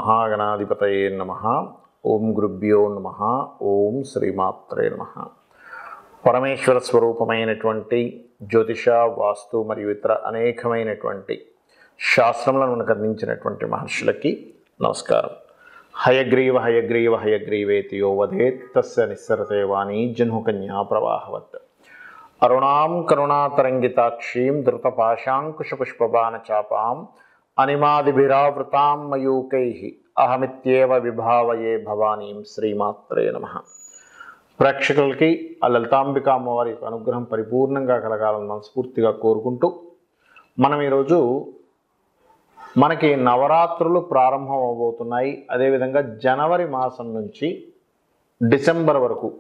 మహాగణాధిపతయే నమః. ఓం గురుభ్యో నమః. ఓం శ్రీమాత్రే నమః. పరమేశ్వర స్వరూపమైనటువంటి జ్యోతిష, వాస్తు మరియు ఇతర అనేకమైనటువంటి శాస్త్రములను మనకు అందించినటువంటి మహర్షులకి నమస్కారం. హయగ్రీవ హయగ్రీవ హయగ్రీవేతి యో వదేత్ తస్య నిస్సరతే వాణి జహ్నుకన్యా ప్రవాహవత్. అరుణాం కరుణాతరంగితాక్షీం ధృతపాశాంకుశపుష్పబాణచాపాం అనిమాదిభిరావృతాం మయూకైః అహమిత్యేవ విభావయే భవానీం. శ్రీమాత్రే నమః. ప్రేక్షకులకి ఆ లలితాంబిక అమ్మవారి యొక్క అనుగ్రహం పరిపూర్ణంగా కలగాలని మనస్ఫూర్తిగా కోరుకుంటూ మనం ఈరోజు మనకి నవరాత్రులు ప్రారంభం అవబోతున్నాయి. అదేవిధంగా జనవరి మాసం నుంచి డిసెంబర్ వరకు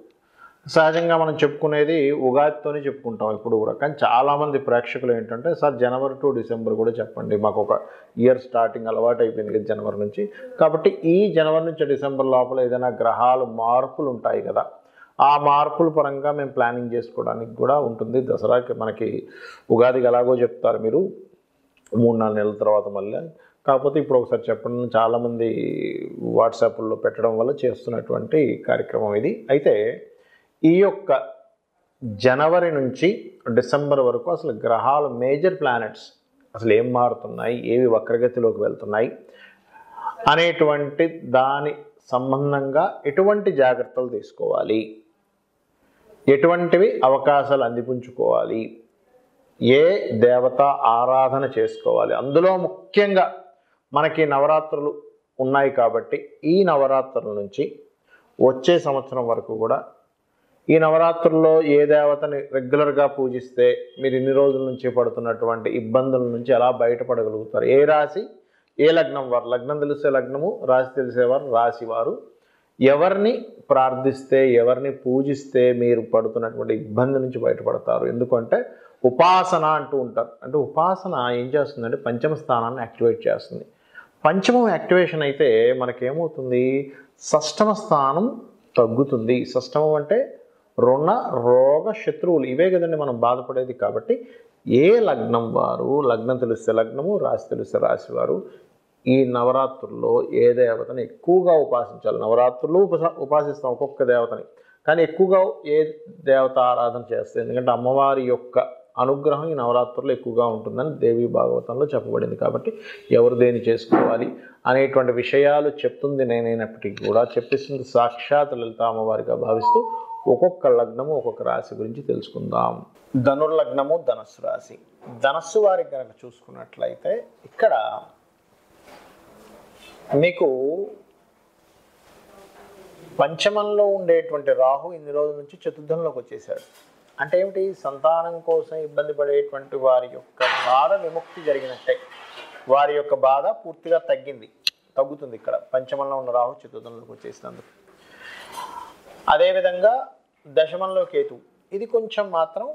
సహజంగా మనం చెప్పుకునేది ఉగాదితోనే చెప్పుకుంటాం ఇప్పుడు కూడా. కానీ చాలామంది ప్రేక్షకులు ఏంటంటే, సార్ జనవరి టు డిసెంబర్ కూడా చెప్పండి, మాకు ఒక ఇయర్ స్టార్టింగ్ అలవాటు అయిపోయింది కదా జనవరి నుంచి. కాబట్టి ఈ జనవరి నుంచి డిసెంబర్ లోపల ఏదైనా గ్రహాలు మార్పులు ఉంటాయి కదా, ఆ మార్పుల పరంగా మేము ప్లానింగ్ చేసుకోవడానికి కూడా ఉంటుంది. దసరాకి మనకి ఉగాదికి ఎలాగో చెప్తారు మీరు 3-4 నెలల తర్వాత మళ్ళీ. కాకపోతే ఇప్పుడు ఒకసారి చెప్పండి, చాలామంది వాట్సాప్లో పెట్టడం వల్ల చేస్తున్నటువంటి కార్యక్రమం ఇది. అయితే ఈ యొక్క జనవరి నుంచి డిసెంబర్ వరకు అసలు గ్రహాలు, మేజర్ ప్లానెట్స్ అసలు ఏం మారుతున్నాయి, ఏవి వక్రగతిలోకి వెళ్తున్నాయి అనేటువంటి దాని సంబంధంగా ఎటువంటి జాగ్రత్తలు తీసుకోవాలి, ఎటువంటివి అవకాశాలు అందిపుంచుకోవాలి, ఏ దేవత ఆరాధన చేసుకోవాలి. అందులో ముఖ్యంగా మనకి నవరాత్రులు ఉన్నాయి కాబట్టి ఈ నవరాత్రుల నుంచి వచ్చే సంవత్సరం వరకు కూడా ఈ నవరాత్రుల్లో ఏ దేవతని రెగ్యులర్గా పూజిస్తే మీరు ఇన్ని రోజుల నుంచి పడుతున్నటువంటి ఇబ్బందుల నుంచి ఎలా బయటపడగలుగుతారు, ఏ రాశి ఏ లగ్నం వారు, లగ్నం తెలిసే లగ్నము, రాశి తెలిసేవారు రాశి వారు, ఎవరిని ప్రార్థిస్తే ఎవరిని పూజిస్తే మీరు పడుతున్నటువంటి ఇబ్బంది నుంచి బయటపడతారు. ఎందుకంటే ఉపాసన అంటూ ఉంటారు. అంటే ఉపాసన ఏం చేస్తుందంటే పంచమ స్థానాన్ని యాక్టివేట్ చేస్తుంది. పంచమం యాక్టివేషన్ అయితే మనకేమవుతుంది, షష్టమ స్థానం తగ్గుతుంది. షష్టమం అంటే రుణ రోగ శత్రువులు, ఇవే కదండి మనం బాధపడేది. కాబట్టి ఏ లగ్నం వారు, లగ్నం తెలిస్తే లగ్నము, రాశి తెలిస్తే రాశి వారు ఈ నవరాత్రుల్లో ఏ దేవతని ఎక్కువగా ఉపాసించాలి. నవరాత్రులు ఉపాసిస్తాం ఒక్కొక్క దేవతని, కానీ ఎక్కువగా ఏ దేవత ఆరాధన చేస్తే, ఎందుకంటే అమ్మవారి యొక్క అనుగ్రహం ఈ నవరాత్రుల్లో ఎక్కువగా ఉంటుందని దేవి భాగవతంలో చెప్పబడింది. కాబట్టి ఎవరు దేని చేసుకోవాలి అనేటువంటి విషయాలు చెప్తుంది నేనైనప్పటికీ కూడా చెప్పిస్తుంది సాక్షాత్ లలిత అమ్మవారిగా భావిస్తూ ఒక్కొక్క లగ్నము ఒక్కొక్క రాశి గురించి తెలుసుకుందాం. ధనుర్లగ్నము ధనస్సు రాశి. ధనస్సు వారికి కనుక చూసుకున్నట్లయితే ఇక్కడ మీకు పంచమంలో ఉండేటువంటి రాహు ఇన్ని రోజుల నుంచి చతుర్థంలోకి వచ్చేసాడు. అంటే ఏమిటి, సంతానం కోసం ఇబ్బంది పడేటువంటి వారి యొక్క బాధ విముక్తి జరిగినట్టే, వారి యొక్క బాధ పూర్తిగా తగ్గుతుంది ఇక్కడ పంచమంలో ఉన్న రాహు చతుర్థంలోకి వచ్చేసినందుకు. అదేవిధంగా దశమంలో కేతు, ఇది కొంచెం మాత్రం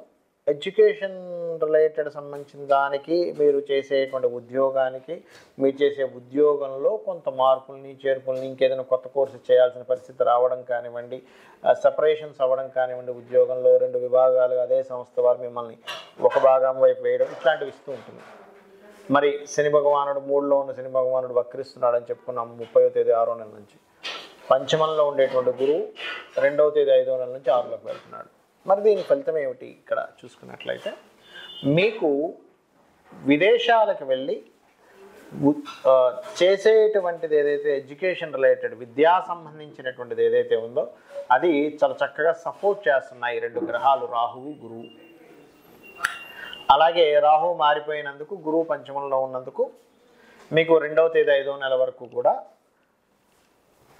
ఎడ్యుకేషన్ రిలేటెడ్ సంబంధించిన దానికి, మీరు చేసేటువంటి ఉద్యోగానికి, మీరు చేసే ఉద్యోగంలో కొంత మార్పుల్ని చేర్పుల్ని, ఇంకేదైనా కొత్త కోర్సు చేయాల్సిన పరిస్థితి రావడం కానివ్వండి, సపరేషన్స్ అవ్వడం కానివ్వండి, ఉద్యోగంలో 2 విభాగాలు అదే సంస్థ వారు మిమ్మల్ని ఒక భాగం వైపు వేయడం, ఇట్లాంటివి ఇస్తూ ఉంటుంది. మరి శని భగవానుడు 3లో ఉన్న శని భగవానుడు వక్రిస్తున్నాడు అని చెప్పుకున్నాం 30వ తేదీ 6వ నెల నుంచి. పంచమంలో ఉండేటువంటి గురువు 2వ తేదీ 5వ నెల నుంచి 6లోకి వెళ్తున్నాడు. మరి దీని ఫలితం ఏమిటి ఇక్కడ చూసుకున్నట్లయితే, మీకు విదేశాలకు వెళ్ళి చేసేటువంటిది ఏదైతే ఎడ్యుకేషన్ రిలేటెడ్, విద్యా సంబంధించినటువంటిది ఏదైతే ఉందో అది చాలా చక్కగా సపోర్ట్ చేస్తున్నాయి 2 గ్రహాలు, రాహువు గురువు. అలాగే రాహువు మారిపోయినందుకు, గురువు పంచమంలో ఉన్నందుకు మీకు 2వ తేదీ 5వ నెల వరకు కూడా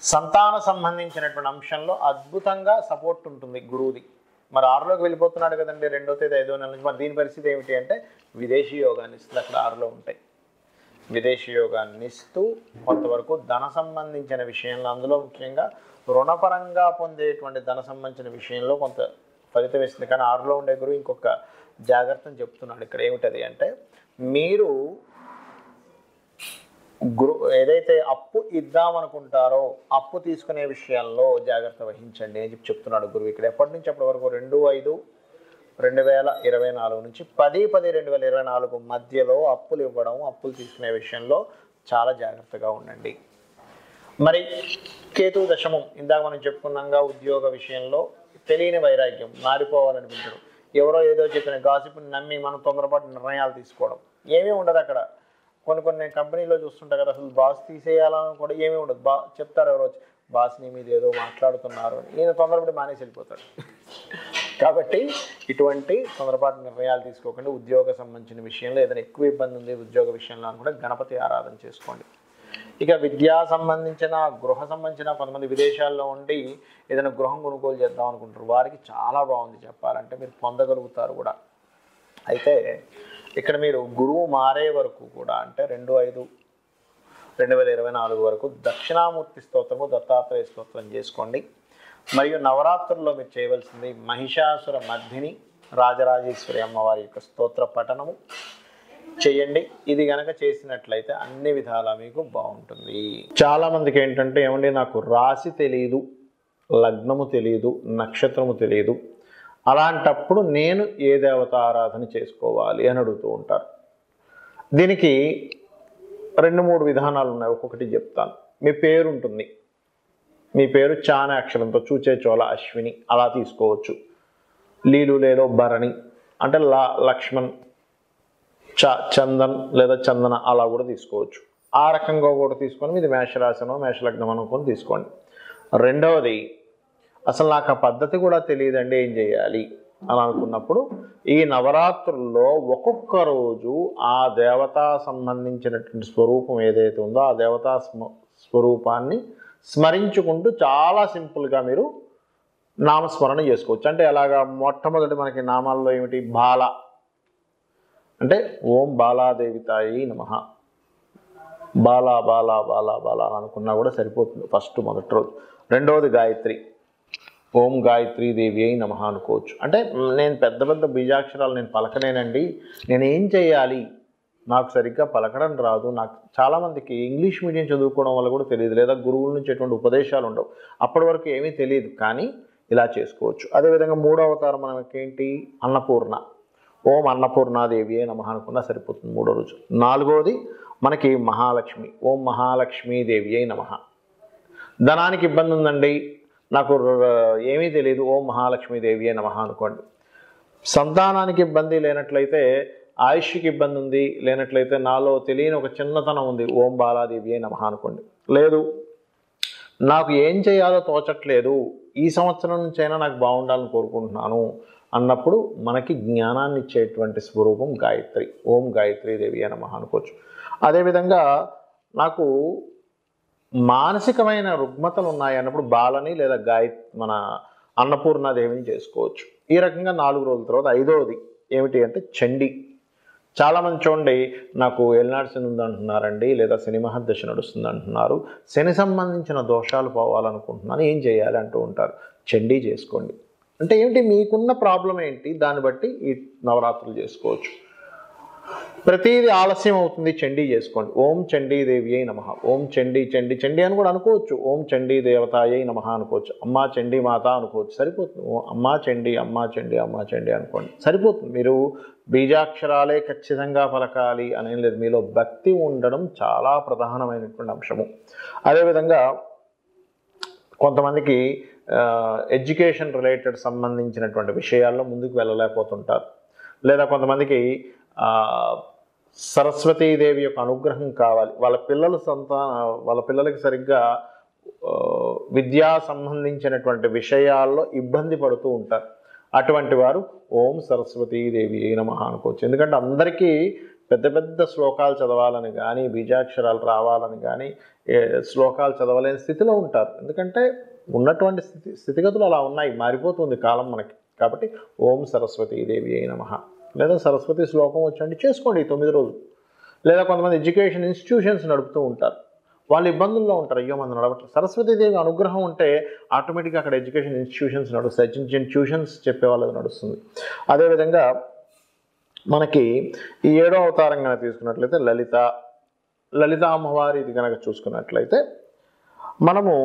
సంతాన సంబంధించినటువంటి అంశంలో అద్భుతంగా సపోర్ట్ ఉంటుంది గురువుది. మరి 6లోకి వెళ్ళిపోతున్నాడు కదండి 2వ తేదీ 5వ నెల నుంచి. మరి దీని పరిస్థితి ఏమిటి అంటే విదేశీ యోగాన్ని ఇస్తుంది. అక్కడ 6లో ఉంటాయి. విదేశీ యోగాన్ని ఇస్తూ కొంతవరకు ధన సంబంధించిన విషయంలో, అందులో ముఖ్యంగా రుణపరంగా పొందేటువంటి ధన సంబంధించిన విషయంలో కొంత ఫలితం ఇస్తుంది. కానీ 6లో ఉండే గురువు ఇంకొక జాగ్రత్తను చెప్తున్నాడు ఇక్కడ. ఏమిటది అంటే, మీరు ఏదైతే అప్పు ఇద్దామనుకుంటారో అప్పు తీసుకునే విషయాల్లో జాగ్రత్త వహించండి అని చెప్తున్నాడు గురువు ఇక్కడ. ఎప్పటి నుంచి అప్పటి వరకు 2/5/2024 నుంచి 10/10/2024 మధ్యలో అప్పులు ఇవ్వడం, అప్పులు తీసుకునే విషయంలో చాలా జాగ్రత్తగా ఉండండి. మరి కేతు దశమం ఇందాక మనం చెప్పుకున్నాగా ఉద్యోగ విషయంలో తెలియని వైరాగ్యం, మారిపోవాలనిపించడం, ఎవరో ఏదో చెప్పిన గాసిప్ని నమ్మి మనం తొందరపాటు నిర్ణయాలు తీసుకోవడం ఏమీ ఉండదు అక్కడ. కొన్ని కంపెనీలో చూస్తుంటారు కదా, అసలు బాస్ తీసేయాలని కూడా ఏమీ ఉండదు. చెప్తారు ఎవరో వచ్చి, బాస్ని మీద ఏదో మాట్లాడుతున్నారు అని, ఈయన తొందరపడి మానేసి వెళ్ళిపోతాడు. కాబట్టి ఇటువంటి తొందరపాటు నిర్ణయాలు తీసుకోకండి. ఉద్యోగ సంబంధించిన విషయంలో ఏదైనా ఎక్కువ ఇబ్బంది ఉంది ఉద్యోగ విషయంలో అని కూడా గణపతి ఆరాధన చేసుకోండి. ఇక విద్యా సంబంధించిన, గృహ సంబంధించిన, కొంతమంది విదేశాల్లో ఉండి ఏదైనా గృహం కొనుగోలు చేద్దాం అనుకుంటారు, వారికి చాలా బాగుంది చెప్పాలంటే, మీరు పొందగలుగుతారు కూడా. అయితే ఇక్కడ మీరు గురువు మారే వరకు కూడా, అంటే 2/5/2024 వరకు దక్షిణామూర్తి స్తోత్రము, దత్తాత్రేయ స్తోత్రం చేసుకోండి. మరియు నవరాత్రుల్లో మీరు చేయవలసింది మహిషాసుర మర్దిని రాజరాజేశ్వరి అమ్మవారి యొక్క స్తోత్ర పఠనము చేయండి. ఇది గనక చేసినట్లయితే అన్ని విధాలా మీకు బాగుంటుంది. చాలామందికి ఏంటంటే, ఏమండి నాకు రాశి తెలియదు, లగ్నము తెలియదు, నక్షత్రము తెలియదు, అలాంటప్పుడు నేను ఏ దేవత ఆరాధన చేసుకోవాలి అని అడుగుతూ ఉంటారు. దీనికి 2-3 విధానాలు ఉన్నాయి, ఒక్కొక్కటి చెప్తాను. మీ పేరు ఉంటుంది, మీ పేరు చానే అక్షరంతో చూచే చోళ అశ్విని అలా తీసుకోవచ్చు. లీలు లేలో భరణి అంటే లక్ష్మణ్, చందన్ లేదా చందన అలా కూడా తీసుకోవచ్చు. ఆ రకంగా కూడా తీసుకొని ఇది మేషరాశనో మేషలగ్నం అనుకొని తీసుకోండి. రెండవది, అసలు నాకు ఆ పద్ధతి కూడా తెలియదండి ఏం చేయాలి అని అనుకున్నప్పుడు, ఈ నవరాత్రుల్లో ఒక్కొక్క రోజు ఆ దేవతా సంబంధించినటువంటి స్వరూపం ఏదైతే ఉందో ఆ దేవతా స్వరూపాన్ని స్మరించుకుంటూ చాలా సింపుల్గా మీరు నామస్మరణ చేసుకోవచ్చు. అంటే అలాగా మొట్టమొదటి మనకి నామాల్లో ఏమిటి, బాల అంటే ఓం బాలాదేవితాయి నమః, బాలా బాలా బాలా బాలా అని అనుకున్నా కూడా సరిపోతుంది ఫస్ట్ మొదటి రోజు. రెండవది గాయత్రి, ఓం గాయత్రీ దేవి అయి నమః అనుకోవచ్చు. అంటే నేను పెద్ద పెద్ద బీజాక్షరాలు నేను పలకలేనండి, నేను ఏం చేయాలి, నాకు సరిగ్గా పలకడం రాదు, నాకు చాలామందికి ఇంగ్లీష్ మీడియం చదువుకోవడం వల్ల కూడా తెలియదు, లేదా గురువుల నుంచి ఎటువంటి ఉపదేశాలు ఉండవు, అప్పటి వరకు ఏమీ తెలియదు, కానీ ఇలా చేసుకోవచ్చు. అదేవిధంగా 3వ అవతారం మనకి ఏంటి, అన్నపూర్ణ, ఓం అన్నపూర్ణాదేవి అయి నమః అనుకున్నా సరిపోతుంది 3వ రోజు. 4వది మనకి మహాలక్ష్మి, ఓం మహాలక్ష్మీదేవి అయి నమః. ధనానికి ఇబ్బంది ఉందండి, నాకు ఏమీ తెలియదు, ఓం మహాలక్ష్మీదేవి అయి నమః అనుకోండి. సంతానానికి ఇబ్బంది లేనట్లయితే, ఆయుష్కి ఇబ్బంది ఉంది లేనట్లయితే, నాలో తెలియని ఒక చిన్నతనం ఉంది, ఓం బాలాదేవి అయి నమః అనుకోండి. లేదు నాకు ఏం చేయాలో తోచట్లేదు, ఈ సంవత్సరం నుంచైనా నాకు బాగుండాలని కోరుకుంటున్నాను అన్నప్పుడు మనకి జ్ఞానాన్ని ఇచ్చేటువంటి స్వరూపం గాయత్రి, ఓం గాయత్రీ దేవి అయి నమః అనుకోవచ్చు. అదేవిధంగా నాకు మానసికమైన రుగ్మతలు ఉన్నాయి అన్నప్పుడు బాలని లేదా మన అన్నపూర్ణాదేవిని చేసుకోవచ్చు. ఈ రకంగా 4 రోజుల తర్వాత 5వది ఏమిటి అంటే చండీ. చాలామంది చూడండి, నాకు ఏలినాడు శని ఉందంటున్నారండి, లేదా శని మహర్దశ నడుస్తుంది అంటున్నారు, శని సంబంధించిన దోషాలు పోవాలనుకుంటున్నాను, ఏం చేయాలి అంటూ ఉంటారు. చండీ చేసుకోండి. అంటే ఏమిటి, మీకున్న ప్రాబ్లం ఏంటి దాన్ని బట్టి ఈ నవరాత్రులు చేసుకోవచ్చు. ప్రతిదీ ఆలస్యం అవుతుంది, చండీ చేసుకోండి. ఓం చండీదేవి అయి నమః, ఓం చండీ చండీ చండీ అని కూడా అనుకోవచ్చు, ఓం చండీ దేవతాయ నమః అనుకోవచ్చు, అమ్మా చండీ మాత అనుకోవచ్చు, సరిపోతుంది. అమ్మా చండీ అమ్మా చండీ అమ్మా చండీ అనుకోండి, సరిపోతుంది. మీరు బీజాక్షరాలే ఖచ్చితంగా పలకాలి అనేం లేదు, మీలో భక్తి ఉండడం చాలా ప్రధానమైనటువంటి అంశము. అదేవిధంగా కొంతమందికి ఎడ్యుకేషన్ రిలేటెడ్ సంబంధించినటువంటి విషయాల్లో ముందుకు వెళ్ళలేకపోతుంటారు, లేదా కొంతమందికి సరస్వతీదేవి యొక్క అనుగ్రహం కావాలి, వాళ్ళ పిల్లలకి సరిగ్గా విద్యా సంబంధించినటువంటి విషయాల్లో ఇబ్బంది పడుతూ ఉంటారు. అటువంటి వారు ఓం సరస్వతీదేవి అయి నమః అనుకోవచ్చు. ఎందుకంటే అందరికీ పెద్ద పెద్ద శ్లోకాలు చదవాలని కానీ, బీజాక్షరాలు రావాలని కానీ, శ్లోకాలు చదవలేని స్థితిలో ఉంటారు. ఎందుకంటే ఉన్నటువంటి స్థితిగతులు అలా ఉన్నాయి, మారిపోతుంది కాలం మనకి. కాబట్టి ఓం సరస్వతీదేవి అయి నమః, లేదా సరస్వతి శ్లోకం వచ్చండి చేసుకోండి 9 రోజులు. లేదా కొంతమంది ఎడ్యుకేషన్ ఇన్స్టిట్యూషన్స్ నడుపుతూ ఉంటారు, వాళ్ళు ఇబ్బందుల్లో ఉంటారు, అయ్యో మనం నడవట్లేదు. సరస్వతీదేవి అనుగ్రహం ఉంటే ఆటోమేటిక్గా అక్కడ ఎడ్యుకేషన్ ఇన్స్టిట్యూషన్స్ నడుస్తాయి, చిన్న చిన్న ట్యూషన్స్ చెప్పే వాళ్ళకి నడుస్తుంది. అదేవిధంగా మనకి ఈ 7వ అవతారం కనుక తీసుకున్నట్లయితే లలిత అమ్మవారి ఇది కనుక చూసుకున్నట్లయితే, మనము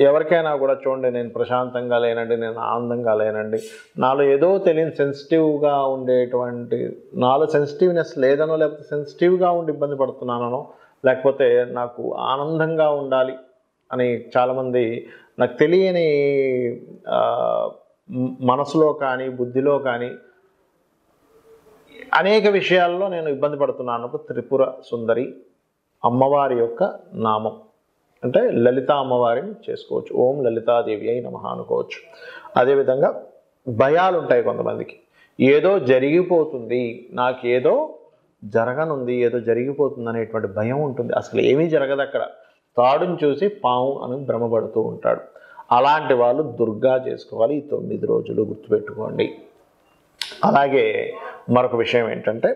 ఎవరికైనా కూడా చూడండి, నేను ప్రశాంతంగా లేనండి, నేను ఆనందంగా లేనండి, నాలో ఏదో తెలియని సెన్సిటివ్గా ఉండేటువంటి, నాలో సెన్సిటివ్నెస్ లేదనో, లేకపోతే సెన్సిటివ్గా ఉండి ఇబ్బంది పడుతున్నానో, లేకపోతే నాకు ఆనందంగా ఉండాలి అని చాలామంది నాకు తెలియని మనసులో కానీ బుద్ధిలో కానీ అనేక విషయాల్లో నేను ఇబ్బంది పడుతున్నాను. త్రిపుర సుందరి అమ్మవారి యొక్క నామం అంటే లలిత అమ్మవారిని చేసుకోవచ్చు. ఓం లలితాదేవి అయి నమః అనుకోవచ్చు. అదేవిధంగా భయాలు ఉంటాయి కొంతమందికి, ఏదో జరిగిపోతుంది, నాకేదో జరగనుంది, ఏదో జరిగిపోతుంది అనేటువంటి భయం ఉంటుంది. అసలు ఏమీ జరగదు అక్కడ, తాడుని చూసి పాము అని భ్రమపడుతూ ఉంటాడు. అలాంటి వాళ్ళు దుర్గా చేసుకోవాలి ఈ 9 రోజులు, గుర్తుపెట్టుకోండి. అలాగే మరొక విషయం ఏంటంటే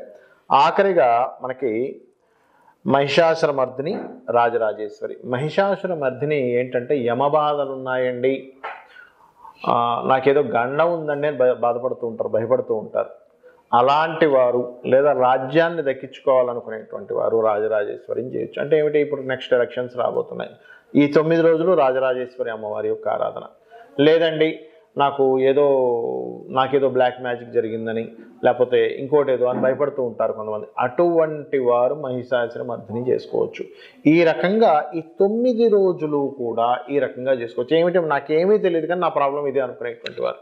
ఆఖరిగా మనకి మహిషాసురమర్దిని రాజరాజేశ్వరి. మహిషాసురమర్దిని ఏంటంటే యమబాధలు ఉన్నాయండి, నాకేదో గండం ఉందండి అని బాధపడుతూ ఉంటారు, భయపడుతూ ఉంటారు. అలాంటి వారు లేదా రాజ్యాన్ని దక్కించుకోవాలనుకునేటువంటి వారు రాజరాజేశ్వరిని చేయొచ్చు. అంటే ఏమిటి, ఇప్పుడు నెక్స్ట్ ఎలక్షన్స్ రాబోతున్నాయి, ఈ 9 రోజులు రాజరాజేశ్వరి అమ్మవారి యొక్క ఆరాధన. లేదండి నాకేదో బ్లాక్ మ్యాజిక్ జరిగిందని లేకపోతే ఇంకోటి ఏదో అని భయపడుతూ ఉంటారు కొంతమంది. అటువంటి వారు మహిషాసురమర్దిని చేసుకోవచ్చు. ఈ రకంగా ఈ 9 రోజులు కూడా ఈ రకంగా చేసుకోవచ్చు. ఏమిటి, నాకేమీ తెలియదు కానీ నా ప్రాబ్లం ఇదే అనుకునేటువంటి వారు,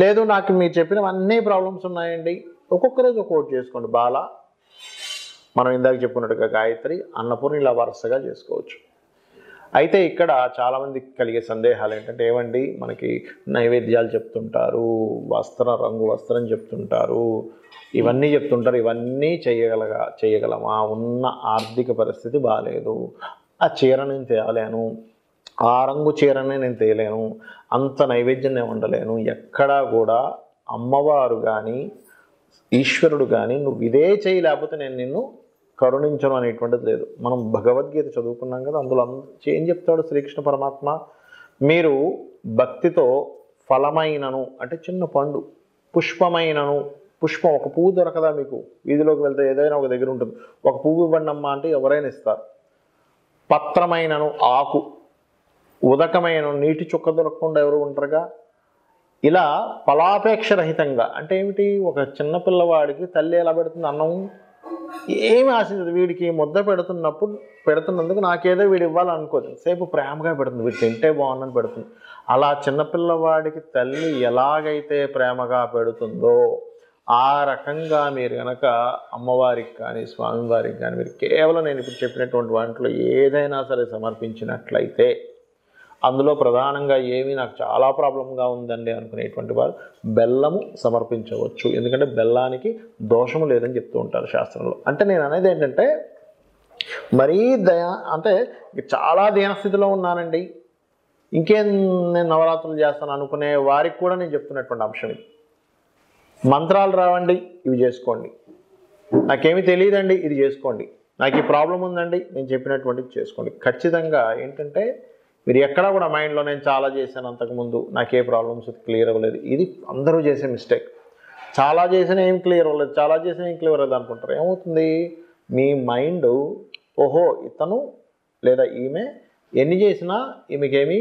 లేదు నాకు మీరు చెప్పినవన్నీ ప్రాబ్లమ్స్ ఉన్నాయండి, ఒక్కొక్క రోజు ఒక్కొక్కటి చేసుకోండి. బాల, మనం ఇందాక చెప్పుకున్నట్టుగా గాయత్రి, అన్నపూర్ణ, ఇలా వరుసగా చేసుకోవచ్చు. అయితే ఇక్కడ చాలామందికి కలిగే సందేహాలు ఏంటంటే, ఏమండి మనకి నైవేద్యాలు చెప్తుంటారు, రంగు వస్త్రం చెప్తుంటారు, ఇవన్నీ చెప్తుంటారు, ఇవన్నీ చేయగలమా, ఉన్న ఆర్థిక పరిస్థితి బాగాలేదు, ఆ చీర నేను తేయలేను, ఆ రంగు చీరనే నేను తేయలేను, అంత నైవేద్యం నేను వండలేను. ఎక్కడా కూడా అమ్మవారు కానీ ఈశ్వరుడు కానీ నువ్వు ఇదే చేయి లేకపోతే నేను నిన్ను కరుణించను అనేటువంటిది లేదు. మనం భగవద్గీత చదువుకున్నాం కదా, అందులో ఏం చెప్తాడు శ్రీకృష్ణ పరమాత్మ, మీరు భక్తితో ఫలమైనను అంటే చిన్న పండు, పుష్పమైనను, పుష్పం ఒక పువ్వు దొరకదా మీకు, వీధిలోకి వెళ్తే ఏదైనా ఒక దగ్గర ఉంటుంది, ఒక పువ్వు ఇవ్వండి అమ్మా అంటే ఎవరైనా ఇస్తారు. పత్రమైనను ఆకు, ఉదకమైన నీటి చుక్క దొరకకుండా ఎవరు ఉంటారుగా. ఇలా ఫలాపేక్ష రహితంగా అంటే ఏమిటి, ఒక చిన్న పిల్లవాడికి తల్లి ఎలా పెడుతుంది అన్నం, ఏమి ఆశించదు, వీడికి ముద్ద పెడుతున్నందుకు నాకేదో వీడు ఇవ్వాలనుకోదు, సేపు ప్రేమగా పెడుతుంది, వీడు తింటే బాగుందని పెడుతుంది. అలా చిన్నపిల్లవాడికి తల్లి ఎలాగైతే ప్రేమగా పెడుతుందో ఆ రకంగా మీరు కనుక అమ్మవారికి కానీ స్వామివారికి కానీ మీరు కేవలం నేను ఇప్పుడు చెప్పినటువంటి వాటిలో ఏదైనా సరే సమర్పించినట్లయితే, అందులో ప్రధానంగా ఏమి నాకు చాలా ప్రాబ్లంగా ఉందండి అనుకునేటువంటి వారు బెల్లము సమర్పించవచ్చు. ఎందుకంటే బెల్లానికి దోషము లేదని చెప్తూ ఉంటారు శాస్త్రంలో. అంటే నేను అనేది ఏంటంటే, మరీ అంటే చాలా దీనస్థితిలో ఉన్నానండి, ఇంకేం నేను నవరాత్రులు చేస్తాను అనుకునే వారికి కూడా నేను చెప్తున్నటువంటి అంశం ఇది. మంత్రాలు రావండి, ఇవి చేసుకోండి. నాకేమీ తెలియదండి, ఇది చేసుకోండి. నాకు ఈ ప్రాబ్లం ఉందండి, నేను చెప్పినటువంటిది చేసుకోండి. ఖచ్చితంగా ఏంటంటే మీరు ఎక్కడా కూడా మైండ్లో నేను చాలా చేశాను అంతకుముందు, నాకే ప్రాబ్లమ్స్ క్లియర్ అవ్వలేదు, ఇది అందరూ చేసే మిస్టేక్. చాలా చేసినా ఏం క్లియర్ అవ్వలేదు, చాలా చేసినా ఏం క్లియర్ అవ్వలేదు అనుకుంటారు. ఏమవుతుంది, మీ మైండ్ ఓహో ఇతను లేదా ఈమె ఎన్ని చేసినా ఈమెకేమీ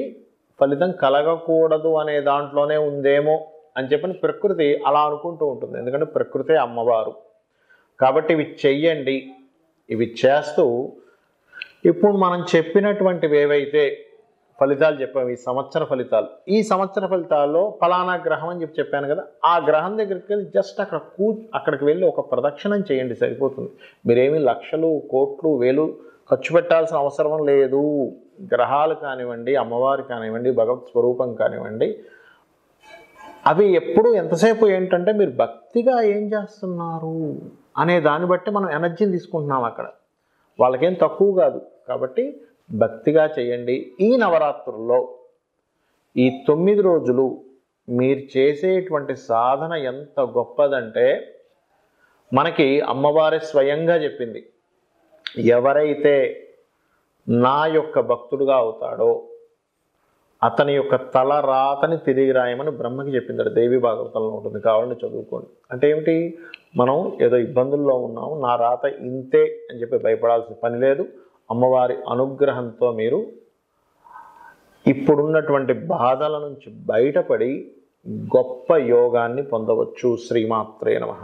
ఫలితం కలగకూడదు అనే దాంట్లోనే ఉందేమో అని చెప్పని ప్రకృతి అలా అనుకుంటూ ఉంటుంది. ఎందుకంటే ప్రకృతే అమ్మవారు కాబట్టి ఇవి చెయ్యండి. ఇవి చేస్తూ ఇప్పుడు మనం చెప్పినటువంటివి ఏవైతే ఫలితాలు చెప్పాము, ఈ సంవత్సర ఫలితాలు, ఈ సంవత్సర ఫలితాల్లో ఫలానా గ్రహం అని చెప్పాను కదా, ఆ గ్రహం దగ్గరికి వెళ్ళి జస్ట్ అక్కడికి వెళ్ళి ఒక ప్రదక్షిణం చేయండి, సరిపోతుంది. మీరేమీ లక్షలు కోట్లు వేలు ఖర్చు పెట్టాల్సిన అవసరం లేదు. గ్రహాలు కానివ్వండి, అమ్మవారు కానివ్వండి, భగవత్ స్వరూపం కానివ్వండి, అవి ఎప్పుడు ఎంతసేపు ఏంటంటే మీరు భక్తిగా ఏం చేస్తున్నారు అనే దాన్ని బట్టి మనం ఎనర్జీని తీసుకుంటున్నాం అక్కడ, వాళ్ళకేం తక్కువ కాదు. కాబట్టి భక్తిగా చేయండి. ఈ నవరాత్రుల్లో ఈ 9 రోజులు మీరు చేసేటువంటి సాధన ఎంత గొప్పదంటే, మనకి అమ్మవారే స్వయంగా చెప్పింది, ఎవరైతే నా యొక్క భక్తుడుగా అవుతాడో అతని యొక్క తల రాతని తిరిగి రాయమని బ్రహ్మకి చెప్పింది. దేవి భాగవతంలో ఉంటుంది, కావాలని చదువుకోండి. అంటే ఏమిటి, మనం ఏదో ఇబ్బందుల్లో ఉన్నాము, నా రాత ఇంతే అని చెప్పి భయపడాల్సిన పని లేదు. అమ్మవారి అనుగ్రహంతో మీరు ఇప్పుడున్నటువంటి బాధల నుంచి బయటపడి గొప్ప యోగాన్ని పొందవచ్చు. శ్రీమాత్రే నమః.